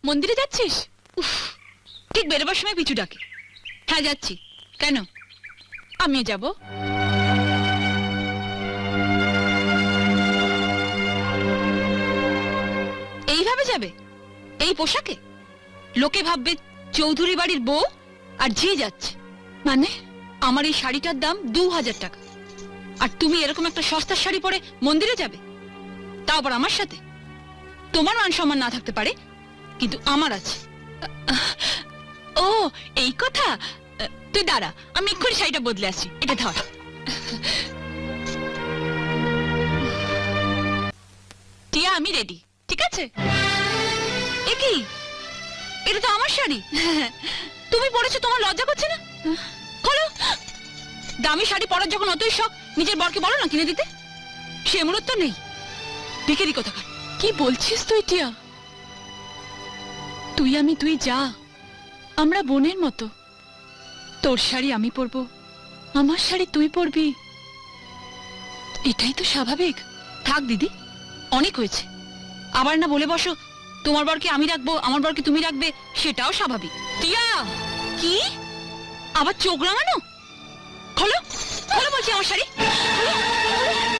মন্দিরে যাচ্ছিস? উফ, ঠিক বেরোবার সময় পিছু ডাকে। হ্যাঁ যাচ্ছি। কেন? আমিও যাব। এইভাবে যাবে? এই পোশাকে? লোকে ভাববে চৌধুরী বাড়ির বউ আর ঝি যাচ্ছে। মানে আমার এই শাড়িটার দাম 2000 টাকা, আর তুমি এরকম একটা সস্তার শাড়ি পরে মন্দিরে যাবে, তাও আবার আমার সাথে? তোমার মান সম্মান না থাকতে পারে, কিন্তু আমার আছে। ও এই কথা। তুই দাঁড়া, আমি এক্ষুনি শাড়িটা বদলে আসছি। এটা ধর। টিয়া, আমি রেডি, ঠিক আছে? এ কি? এটা তো আমার শাড়ি। তুমি পরেছো, তোমার লজ্জা করছে না? খোলো। দামি শাড়ি পরার যখন অতই শখ, নিজের বরকে বলো না কিনে দিতে। সে মূলত নেই। ভিখারি কোথাকার। কি বলছিস তুই টিয়া? তুই আমি তুই যা, আমরা বোনের মতো। তোর শাড়ি আমি পরবো, আমার শাড়ি তুই পরবি, এটাই তো স্বাভাবিক। থাক দিদি, অনেক হয়েছে। আবার না বলে বসো তোমার বরকে আমি রাখবো, আমার বরকে তুমি রাখবে, সেটাও স্বাভাবিক। টিয়া, কি আবার চোখ রাঙানো? খোলো, খোলো বলছি আমার শাড়ি। খোলো।